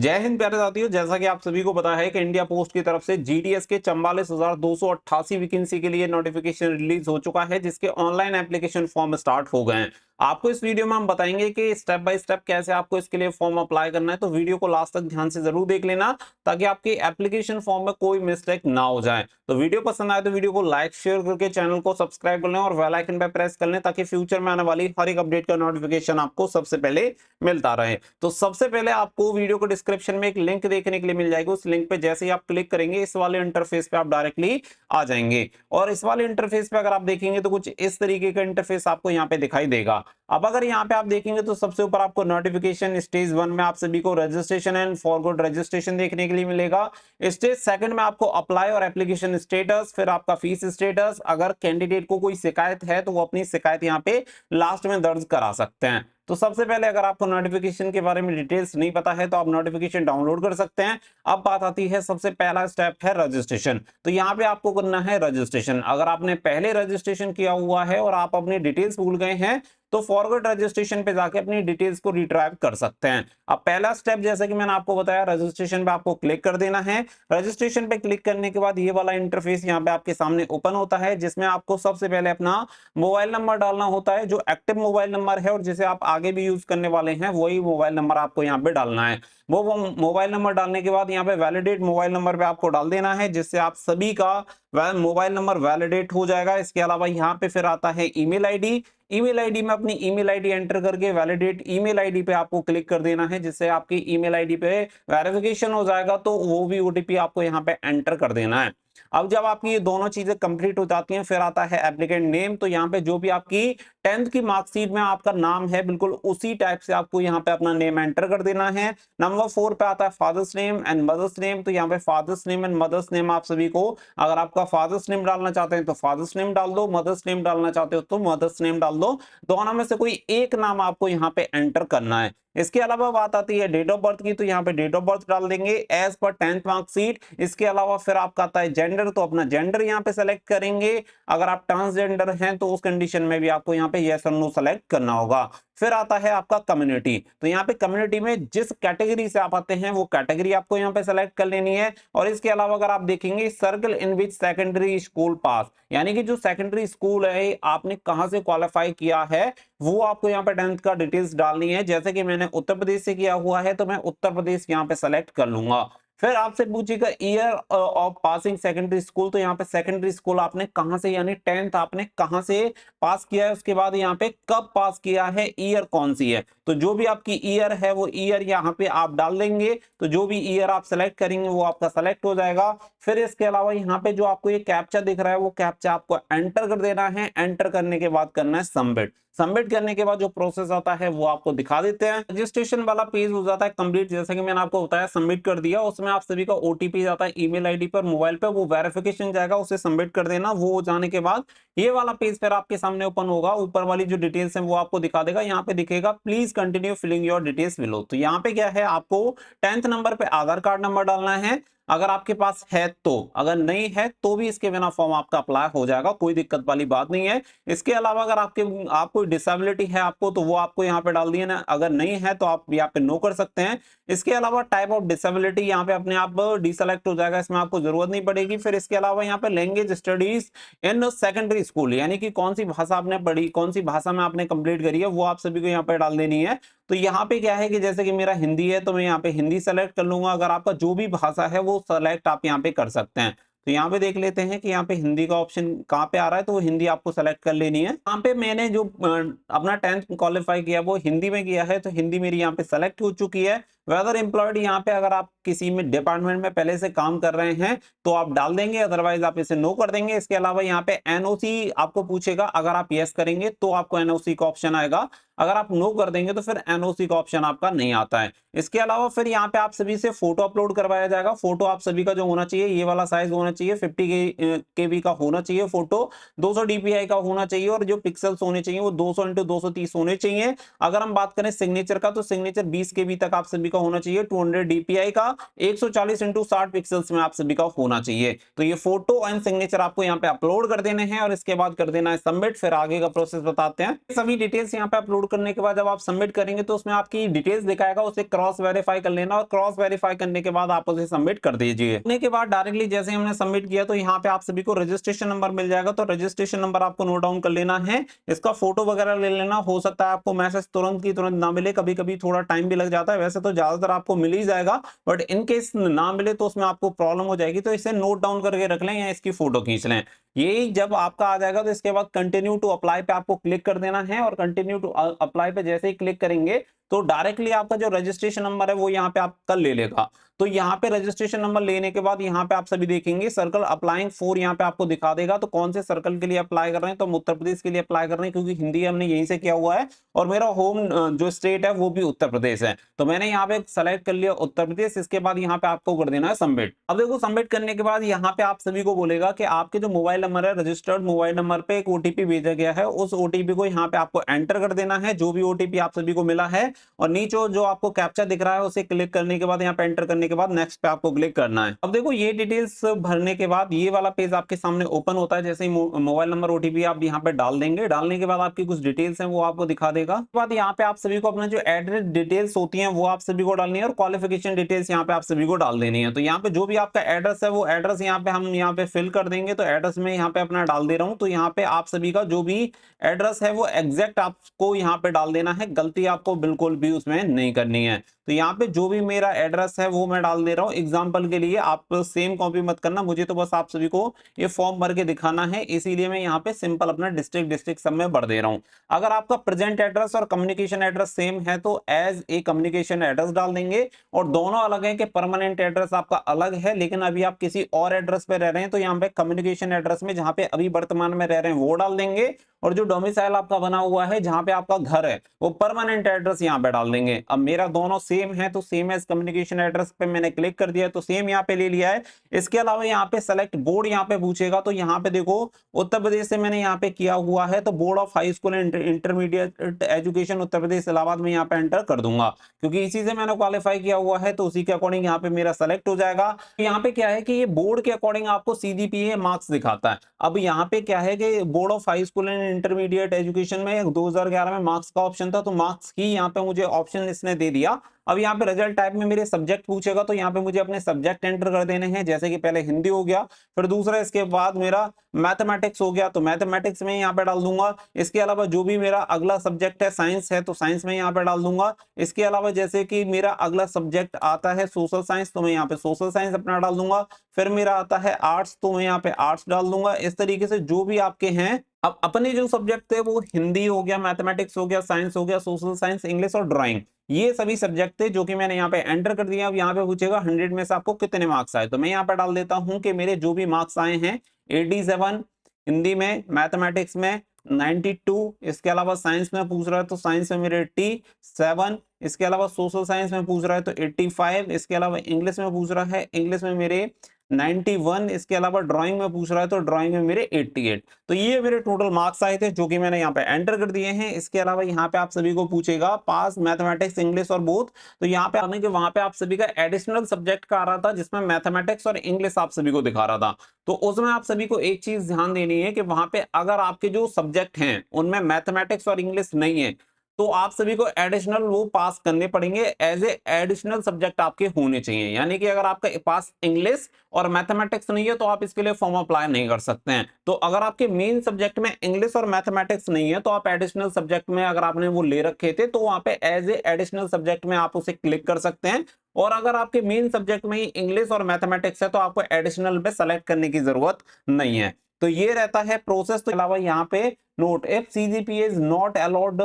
जय हिंद प्यारे साथियों, जैसा कि आप सभी को पता है कि इंडिया पोस्ट की तरफ से जीटीएस के 44,288 वैकेंसी के लिए नोटिफिकेशन रिलीज हो चुका है, जिसके ऑनलाइन एप्लीकेशन फॉर्म स्टार्ट हो गए हैं। आपको इस वीडियो में हम बताएंगे कि स्टेप बाय स्टेप कैसे आपको इसके लिए फॉर्म अप्लाई करना है, तो वीडियो को लास्ट तक ध्यान से जरूर देख लेना ताकि आपकी एप्लीकेशन फॉर्म में कोई मिस्टेक ना हो जाए। तो वीडियो पसंद आए तो वीडियो को लाइक शेयर करके चैनल को सब्सक्राइब कर लें और बेल आइकन पर प्रेस कर लें ताकि फ्यूचर में आने वाली हर एक अपडेट का नोटिफिकेशन आपको सबसे पहले मिलता रहे। तो सबसे पहले आपको वीडियो को डिस्क्रिप्शन में एक लिंक देखने के लिए मिल जाएगी। उस लिंक पे जैसे ही आप क्लिक करेंगे इस वाले इंटरफेस पे आप डायरेक्टली आ जाएंगे और इस वाले इंटरफेस पे अगर आप देखेंगे तो कुछ इस तरीके का इंटरफेस आपको यहाँ पे दिखाई देगा। अब अगर यहाँ पे आप देखेंगे तो सबसे ऊपर आपको नोटिफिकेशन स्टेज 1 में आप सभी को रजिस्ट्रेशन एंड फॉरगॉट रजिस्ट्रेशन देखने के लिए मिलेगा। स्टेज 2 में आपको अप्लाई और एप्लीकेशन स्टेटस, फिर आपका फीस स्टेटस। अगर कैंडिडेट को कोई शिकायत है तो वो अपनी शिकायत यहाँ पे लास्ट में दर्ज करा सकते हैं। तो सबसे पहले अगर आपको नोटिफिकेशन के बारे में डिटेल्स नहीं पता है तो आप नोटिफिकेशन डाउनलोड कर सकते हैं। अब बात आती है, सबसे पहला स्टेप है रजिस्ट्रेशन। तो यहाँ पे आपको करना है रजिस्ट्रेशन। अगर आपने पहले रजिस्ट्रेशन किया हुआ है और आप अपनी डिटेल्स भूल गए हैं तो फॉरवर्ड रजिस्ट्रेशन पे जाके अपनी डिटेल्स को रिट्राइव कर सकते हैं। अब पहला स्टेप जैसे कि मैंने आपको बताया, रजिस्ट्रेशन पे आपको क्लिक कर देना है। रजिस्ट्रेशन पे क्लिक करने के बाद ये वाला इंटरफेस यहाँ पे आपके सामने ओपन होता है, जिसमें आपको सबसे पहले अपना मोबाइल नंबर डालना होता है, जो एक्टिव मोबाइल नंबर है और जिसे आप आगे भी यूज करने वाले हैं वही मोबाइल नंबर आपको यहाँ पे डालना है। वो मोबाइल नंबर डालने के बाद यहाँ पे वैलिडेट मोबाइल नंबर पे आपको डाल देना है, जिससे आप सभी का मोबाइल नंबर वैलिडेट हो जाएगा। इसके अलावा यहाँ पे फिर आता है ईमेल आईडी। ईमेल आईडी में अपनी ईमेल आईडी एंटर करके वैलिडेट ईमेल आईडी पे आपको क्लिक कर देना है, जिससे आपकी ईमेल आईडी पे वेरिफिकेशन हो जाएगा। तो वो भी ओटीपी आपको यहाँ पे एंटर कर देना है। अब जब आपकी ये दोनों चीजें कंप्लीट हो जाती हैं फिर आता है एप्लीकेंट नेम। तो यहाँ पे जो भी आपकी 10th की मार्कशीट में आपका नाम है बिल्कुल उसी टाइप से आपको यहाँ पे अपना नेम एंटर कर देना है। नंबर 4 पे आता है father's name and mother's name. तो यहाँ पे father's name and mother's name आप सभी को, अगर आपका फादर्स नेम डालना चाहते हैं तो फादर्स नेम डाल दो, मदर्स नेम डालना चाहते हो तो मदर्स नेम डाल दो। दोनों में से कोई एक नाम आपको यहाँ पे एंटर करना है। इसके अलावा बात आती है डेट ऑफ बर्थ की। तो यहाँ पे डेट ऑफ बर्थ डाल देंगे एज पर 10th मार्कशीट। इसके अलावा फिर आपका आता है जेंडर, तो अपना जेंडर यहाँ पे सेलेक्ट करेंगे। अगर आप ट्रांसजेंडर हैं तो उस कंडीशन में भी आपको यहाँ पे यस और नो सेलेक्ट करना होगा। फिर आता है आपका कम्युनिटी। तो यहाँ पे कम्युनिटी में जिस कैटेगरी से आप आते हैं वो कैटेगरी आपको यहाँ पे सेलेक्ट कर लेनी है। और इसके अलावा अगर आप देखेंगे circle in which secondary school pass, यानी कि जो सेकेंडरी स्कूल है आपने कहां से क्वालिफाई किया है वो आपको यहाँ पे 10th का डिटेल्स डालनी है। जैसे कि मैंने उत्तर प्रदेश से किया हुआ है तो मैं उत्तर प्रदेश यहाँ पे सेलेक्ट कर लूंगा। फिर आपसे पूछेगा year of passing secondary school. तो यहाँ पे सेकेंडरी स्कूल आपने कहां से, यानी 10th आपने कहां से पास किया है, उसके बाद यहाँ पे कब पास किया है, ईयर कौन सी है। तो जो भी आपकी ईयर है वो ईयर यहाँ पे आप डाल देंगे। तो जो भी ईयर आप सेलेक्ट करेंगे वो आपका सेलेक्ट हो जाएगा। फिर इसके अलावा यहाँ पे जो आपको ये कैप्चा दिख रहा है वो कैप्चा आपको एंटर कर देना है। एंटर करने के बाद करना है सबमिट। सबमिट करने के बाद जो प्रोसेस आता है वो आपको दिखा देते हैं। रजिस्ट्रेशन वाला पेज हो जाता है कंप्लीट। जैसे कि मैंने आपको बताया सबमिट कर दिया, उसमें आप सभी का ओटीपी जाता है ईमेल आईडी पर, मोबाइल पे वो वेरिफिकेशन जाएगा, उसे सबमिट कर देना। वो हो जाने के बाद ये वाला पेज फिर आपके सामने ओपन होगा। ऊपर वाली जो डिटेल्स है वो आपको दिखा देगा। यहाँ पे दिखेगा please continue filling your details below. तो यहाँ पे क्या है, आपको 10th नंबर पे आधार कार्ड नंबर डालना है अगर आपके पास है तो। अगर नहीं है तो भी इसके बिना फॉर्म आपका अप्लाई हो जाएगा, कोई दिक्कत वाली बात नहीं है। इसके अलावा अगर आपको डिसेबिलिटी है आपको तो वो आपको यहाँ पे डाल दिया ना, अगर नहीं है तो आप यहाँ पे नो कर सकते हैं। इसके अलावा टाइप ऑफ डिसेबिलिटी यहाँ पे अपने आप डिसेलेक्ट हो जाएगा, इसमें आपको जरूरत नहीं पड़ेगी। फिर इसके अलावा यहाँ पे language studies in secondary school, यानी कि कौन सी भाषा आपने पढ़ी, कौन सी भाषा में आपने कंप्लीट करी है वो आप सभी को यहाँ पे डाल देनी है। तो यहाँ पे क्या है कि जैसे कि मेरा हिंदी है तो मैं यहाँ पे हिंदी सेलेक्ट कर लूंगा। अगर आपका जो भी भाषा है वो सेलेक्ट आप यहाँ पे कर सकते हैं। तो यहाँ पे देख लेते हैं कि यहाँ पे हिंदी का ऑप्शन कहाँ पे आ रहा है, तो वो हिंदी आपको सेलेक्ट कर लेनी है। यहाँ पे मैंने जो अपना 10th क्वालिफाई किया वो हिंदी में किया है, तो हिंदी मेरी यहाँ पे सेलेक्ट हो चुकी है। वेदर एम्प्लॉयड, यहाँ पे अगर आप किसी में डिपार्टमेंट में पहले से काम कर रहे हैं तो आप डाल देंगे, अदरवाइज आप इसे नो कर देंगे। इसके अलावा यहाँ पे एनओसी आपको पूछेगा, अगर आप यस करेंगे तो आपको एनओसी का ऑप्शन आएगा, अगर आप नो कर देंगे तो फिर एनओसी का ऑप्शन आपका नहीं आता है। इसके अलावा फिर यहाँ पे आप सभी से फोटो अपलोड करवाया जाएगा। फोटो आप सभी का जो होना चाहिए ये वाला साइज होना चाहिए, 50 KB का होना चाहिए फोटो, 200 DPI का होना चाहिए और जो पिक्सल्स होने चाहिए वो 200 × 230 होने चाहिए। अगर हम बात करें सिग्नेचर का तो सिग्नेचर 20 KB तक आप सभी का का होना चाहिए 200 DPI का, 140x60 पिक्सल्स में आप सभी का होना चाहिए। तो ये फोटो एंड सिग्नेचर आपको यहाँ पे अपलोड कर देने हैं और इसके बाद कर देना है सबमिट। फिर आगे का प्रोसेस बताते हैं। सभी डिटेल्स यहाँ पे अपलोड करने के बाद जब आप सबमिट करेंगे तो उसमें आपकी डिटेल्स दिखाएगा, उसे क्रॉस वेरीफाई कर लेना और क्रॉस वेरीफाई करने के बाद आप उसे सबमिट कर दीजिए। करने के बाद डायरेक्टली जैसे हमने सबमिट किया तो यहाँ पे आप सभी को रजिस्ट्रेशन नंबर मिल जाएगा। तो रजिस्ट्रेशन नंबर आपको नोट डाउन कर लेना है, इसका फोटो वगैरह ले लेना। हो सकता है आपको मैसेज तुरंत की तुरंत ना मिले, कभी कभी थोड़ा टाइम भी लग जाता है, वैसे तो ज्यादातर आपको मिल ही जाएगा, बट इन केस ना मिले तो उसमें आपको प्रॉब्लम हो जाएगी। तो इसे नोट डाउन करके रख लें या इसकी फोटो खींच लें। ये जब आपका आ जाएगा तो इसके बाद कंटिन्यू टू अप्लाई पे आपको क्लिक कर देना है और कंटिन्यू टू अप्लाई पे जैसे ही क्लिक करेंगे तो डायरेक्टली आपका जो रजिस्ट्रेशन नंबर है वो यहाँ पे आपका ले लेगा। तो यहाँ पे रजिस्ट्रेशन नंबर लेने के बाद यहाँ पे आप सभी देखेंगे सर्कल अप्लाइंग फॉर यहाँ पे आपको दिखा देगा। तो कौन से सर्कल के लिए अप्लाई कर रहे हैं, तो हम उत्तर प्रदेश के लिए अप्लाई कर रहे हैं क्योंकि हिंदी हमने यहीं से किया हुआ है और मेरा होम जो स्टेट है वो भी उत्तर प्रदेश है। तो मैंने यहाँ पे सेलेक्ट कर लिया उत्तर प्रदेश। इसके बाद यहाँ पे आपको कर देना है सबमिट। अब देखो सबमिट करने के बाद यहाँ पे आप सभी को बोलेगा कि आपके जो मोबाइल नंबर है रजिस्टर्ड मोबाइल नंबर पे एक ओटीपी भेजा गया है, उस ओटीपी को यहाँ पे आपको एंटर कर देना है, जो भी ओटीपी आप सभी को मिला है। और नीचे जो आपको कैप्चा दिख रहा है उसे क्लिक करने के बाद यहाँ पे एंटर करने के बाद नेक्स्ट पे आपको क्लिक करना है। अब देखो ये डिटेल्स भरने के बाद ये वाला पेज आपके सामने ओपन होता है। जैसे ही मोबाइल नंबर ओटीपी आप यहाँ पे डाल देंगे, डालने के बाद आपकी कुछ डिटेल्स हैं वो आपको दिखा देगा। उसके बाद यहाँ पे आप सभी को अपना जो एड्रेस डिटेल्स होती हैं वो आप सभी को डालनी है और क्वालिफिकेशन डिटेल्स यहाँ पे आप सभी को डाल देनी है। तो यहाँ पे जो भी आपका एड्रेस है वो एड्रेस यहाँ पे हम यहाँ पे फिल कर देंगे। तो एड्रेस में यहाँ पे अपना डाल दे रहा हूँ। तो यहाँ पे आप सभी का जो भी एड्रेस है वो एग्जैक्ट आपको यहाँ पे डाल देना है, गलती आपको बिल्कुल भी उसमें नहीं करनी है। तो यहाँ पे जो भी मेरा एड्रेस है वो मैं डाल दे रहा हूँ एग्जांपल के लिए, आप सेम कॉपी मत करना, मुझे तो बस आप सभी को ये फॉर्म भर के दिखाना है, इसीलिए मैं यहाँ पे सिंपल अपना डिस्ट्रिक्ट सब में भर दे रहा हूँ। अगर आपका प्रेजेंट एड्रेस और कम्युनिकेशन एड्रेस सेम है तो एज ए कम्युनिकेशन एड्रेस डाल देंगे, और दोनों अलग है कि परमानेंट एड्रेस आपका अलग है लेकिन अभी आप किसी और एड्रेस पे रह रहे हैं तो यहाँ पे कम्युनिकेशन एड्रेस में जहाँ पे अभी वर्तमान में रह रहे हैं वो डाल देंगे, और जो डोमिसाइल आपका बना हुआ है जहां पे आपका घर है वो परमानेंट एड्रेस यहां पे डाल देंगे। अब मेरा दोनों सेम है तो सेम एज कम्युनिकेशन एड्रेस पे मैंने क्लिक कर दिया तो सेम यहां पे ले लिया है। इसके अलावा यहां पे सेलेक्ट बोर्ड यहां पे पूछेगा, तो यहां पे देखो उत्तर प्रदेश से मैंने यहां पे किया हुआ है तो board of high school and intermediate education Uttar Pradesh Allahabad में यहाँ पे एंटर कर दूंगा क्योंकि इसी से मैंने क्वालिफाई किया हुआ है, तो उसी के अकॉर्डिंग यहाँ पे मेरा सेलेक्ट हो जाएगा। यहाँ पे क्या है कि ये बोर्ड के अकॉर्डिंग आपको सीजीपीए मार्क्स दिखाता है। अब यहाँ पे क्या है कि board of high school and intermediate education में 2011 में मार्क्स का ऑप्शन था, तो मार्क्स की यहाँ पे मुझे ऑप्शन इसने दे दिया। अब यहाँ पे रिजल्ट टाइप में मेरे सब्जेक्ट पूछेगा तो यहाँ पे मुझे अपने सब्जेक्ट एंटर कर देने हैं, जैसे कि पहले हिंदी हो गया, फिर दूसरा इसके बाद मेरा मैथमेटिक्स हो गया तो मैथमेटिक्स में यहाँ पे डाल दूंगा। इसके अलावा जो भी मेरा अगला सब्जेक्ट है साइंस है तो साइंस में यहाँ पे डाल दूंगा। इसके अलावा जैसे कि मेरा अगला सब्जेक्ट आता है सोशल साइंस तो मैं यहाँ पे सोशल साइंस अपना डाल दूंगा। फिर मेरा आता है आर्ट्स तो मैं यहाँ पे आर्ट्स डाल दूंगा। इस तरीके से जो भी आपके हैं, अब अपने जो सब्जेक्ट थे वो हिंदी हो गया, मैथमेटिक्स हो गया, साइंस हो गया, सोशल साइंस, इंग्लिश और ड्राइंग, ये सभी सब्जेक्ट थे जो कि मैंने यहाँ पे एंटर कर दिया। अब यहाँ पे पूछेगा 100 में से आपको कितने मार्क्स आए, तो मैं यहाँ पे डाल देता हूं कि मेरे जो भी मार्क्स आए हैं 87, हिंदी में, मैथमेटिक्स में 92, इसके अलावा साइंस में पूछ रहा है तो साइंस में मेरे 87, इसके अलावा सोशल साइंस में पूछ रहा है तो 85, इसके अलावा इंग्लिश में पूछ रहा है, इंग्लिश में मेरे 91, इसके अलावा ड्राइंग में पूछ रहा है तो ड्राइंग में मेरे 88। तो ये मेरे टोटल मार्क्स आए थे जो कि मैंने यहाँ पे एंटर कर दिए हैं। इसके अलावा यहाँ पे आप सभी को पूछेगा पास मैथमेटिक्स इंग्लिश और बोथ, तो यहाँ पे आने के वहां पे आप सभी का एडिशनल सब्जेक्ट का आ रहा था जिसमें मैथमेटिक्स और इंग्लिश आप सभी को दिखा रहा था। तो उसमें आप सभी को एक चीज ध्यान देनी है कि वहां पे अगर आपके जो सब्जेक्ट हैं उनमें मैथमेटिक्स और इंग्लिश नहीं है तो आप सभी को एडिशनल वो पास करने पड़ेंगे, एज ए एडिशनल सब्जेक्ट आपके होने चाहिए। यानी कि अगर आपका पास इंग्लिश और मैथमेटिक्स नहीं है तो आप इसके लिए फॉर्म अप्लाई नहीं कर सकते हैं। तो अगर आपके मेन सब्जेक्ट में इंग्लिश और मैथमेटिक्स नहीं है तो आप एडिशनल सब्जेक्ट में अगर आपने वो ले रखे थे तो वहां पे एज ए एडिशनल सब्जेक्ट में आप उसे क्लिक कर सकते हैं। और अगर आपके मेन सब्जेक्ट में ही इंग्लिश और मैथमेटिक्स है तो आपको एडिशनल में सेलेक्ट करने की जरूरत नहीं है। तो ये रहता है प्रोसेस। तो अलावा यहाँ पे note, if CGPA is not allowed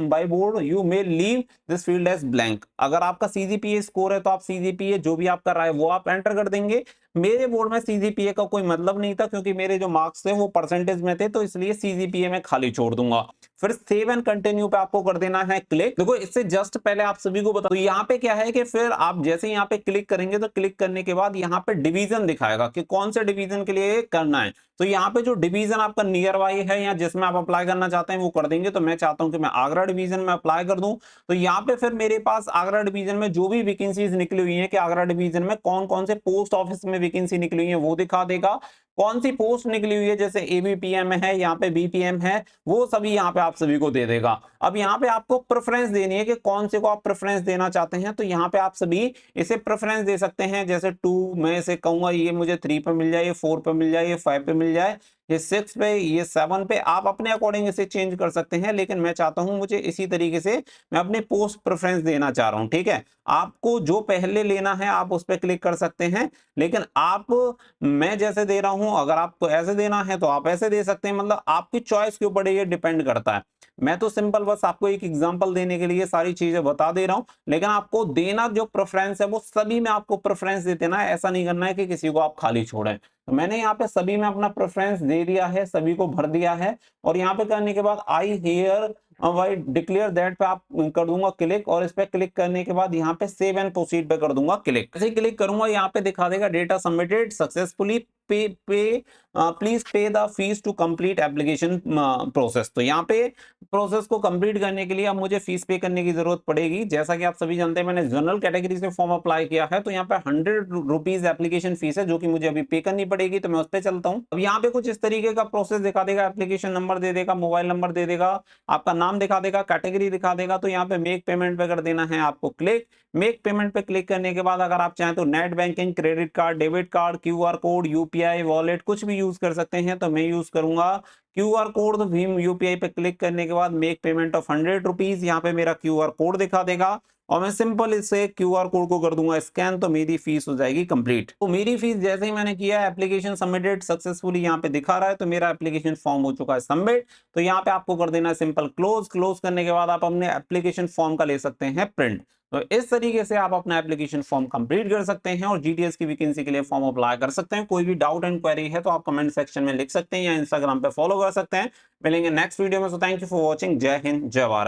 by board you may leave this field as blank। अगर आपका CGPA स्कोर है तो आप CGPA जो भी आप कर रहा है वो आप एंटर कर देंगे। मेरे बोर्ड में CGPA का कोई मतलब नहीं था क्योंकि मेरे जो मार्क्स थे वो परसेंटेज में थे, तो इसलिए CGPA में खाली छोड़ दूंगा। फिर सेव एंड कंटिन्यू पे आपको कर देना है क्लिक। देखो इससे जस्ट पहले आप सभी को बता, तो यहाँ पे क्या है कि फिर आप जैसे यहाँ पे क्लिक करेंगे तो क्लिक करने के बाद यहाँ पे डिवीजन दिखाएगा कि कौन से डिवीजन के लिए करना है। तो यहाँ पे जो डिवीजन आपका नियर बाई है या जिसमें आप अप्लाई करना चाहते हैं वो कर देंगे। तो मैं चाहता हूं कि मैं आगरा डिवीजन में अप्लाई कर दूं। तो यहाँ पे फिर मेरे पास आगरा डिवीजन में जो भी वैकेंसीज निकली हुई है कि आगरा डिवीजन में कौन कौन से पोस्ट ऑफिस में वैकेंसी निकली हुई है वो दिखा देगा। कौन सी पोस्ट निकली हुई है जैसे एबीपीएम है, यहाँ पे बीपीएम है, वो सभी यहाँ पे आप सभी को दे देगा। अब यहाँ पे आपको प्रेफरेंस देनी है कि कौन से को आप प्रेफरेंस देना चाहते हैं। तो यहाँ पे आप सभी इसे प्रेफरेंस दे सकते हैं। जैसे 2 मैं इसे कहूंगा ये मुझे 3 पे मिल जाए, ये 4 पे मिल जाए, ये 5 पे मिल जाए, ये 6 पे, ये 7 पे, आप अपने अकॉर्डिंग इसे चेंज कर सकते हैं। लेकिन मैं चाहता हूं मुझे इसी तरीके से मैं अपने पोस्ट प्रेफरेंस देना चाह रहा हूं। ठीक है, आपको जो पहले लेना है आप उस पर क्लिक कर सकते हैं। लेकिन आप मैं जैसे दे रहा हूं, अगर आपको ऐसे देना है तो आप ऐसे दे सकते हैं। मतलब आपकी चॉइस के ऊपर ये डिपेंड करता है। मैं तो सिंपल बस आपको एक एग्जांपल देने के लिए सारी चीजें बता दे रहा हूं। लेकिन आपको देना जो प्रेफरेंस है वो सभी में आपको प्रेफरेंस दे देना है। ऐसा नहीं करना है कि किसी को आप खाली छोड़ें। तो मैंने यहाँ पे सभी में अपना प्रेफरेंस दे दिया है, सभी को भर दिया है। और यहाँ पे करने के बाद I hereby declare that pay आप कर दूंगा क्लिक। और इस पे क्लिक करने के बाद यहाँ पे सेव एंड प्रोसीड पे कर दूंगा क्लिक। ऐसे क्लिक करूंगा यहाँ पे दिखा देगा data submitted successfully, please pay the fees to complete application process. तो यहाँ पे प्रोसेस को कंप्लीट करने के लिए अब मुझे फीस पे करने की जरूरत पड़ेगी। जैसा कि आप सभी जानते हैं मैंने जनरल कैटेगरी से फॉर्म अप्लाई किया है। तो यहाँ पे 100 रुपीज एप्लीकेशन फीस है जो कि मुझे अभी पे करनी पड़ेगी। तो मैं उस पर चलता हूँ। अब यहाँ पे कुछ इस तरीके का प्रोसेस दिखा देगा। एप्लीकेशन नंबर दे देगा, मोबाइल नंबर दे देगा, आपका नाम दिखा देगा, कैटेगरी दिखा देगा। तो यहाँ पे मेक पेमेंट पे कर देना है आपको क्लिक। मेक पेमेंट पे क्लिक करने के बाद अगर आप चाहें तो net banking, credit card, debit card, QR code, UPI, wallet कुछ भी यूज कर सकते हैं। तो मैं यूज करूंगा क्यूआर कोड। तो भीम यूपीआई पे क्लिक करने के बाद मेक पेमेंट ऑफ 100 रुपीज, यहाँ पे मेरा क्यूआर कोड दिखा देगा। और मैं सिंपल इससे क्यूआर कोड को कर दूंगा स्कैन। तो मेरी फीस हो जाएगी कंप्लीट। तो मेरी फीस जैसे ही मैंने किया, एप्लीकेशन सबमिटेड सक्सेसफुली यहाँ पे दिखा रहा है। तो मेरा एप्लीकेशन फॉर्म हो चुका है सबमिट। तो यहाँ पे आपको कर देना है सिंपल क्लोज। क्लोज करने के बाद आप अपने एप्लीकेशन फॉर्म का ले सकते हैं प्रिंट। तो इस तरीके से आप अपना एप्लीकेशन फॉर्म कंप्लीट कर सकते हैं और जीटीएस की वैकेंसी के लिए फॉर्म अप्लाई कर सकते हैं। कोई भी डाउट एंड क्वेरी है तो आप कमेंट सेक्शन में लिख सकते हैं या इंस्टाग्राम पे फॉलो कर सकते हैं। मिलेंगे नेक्स्ट वीडियो में। So thank you for watching. जय हिंद, जय भारत।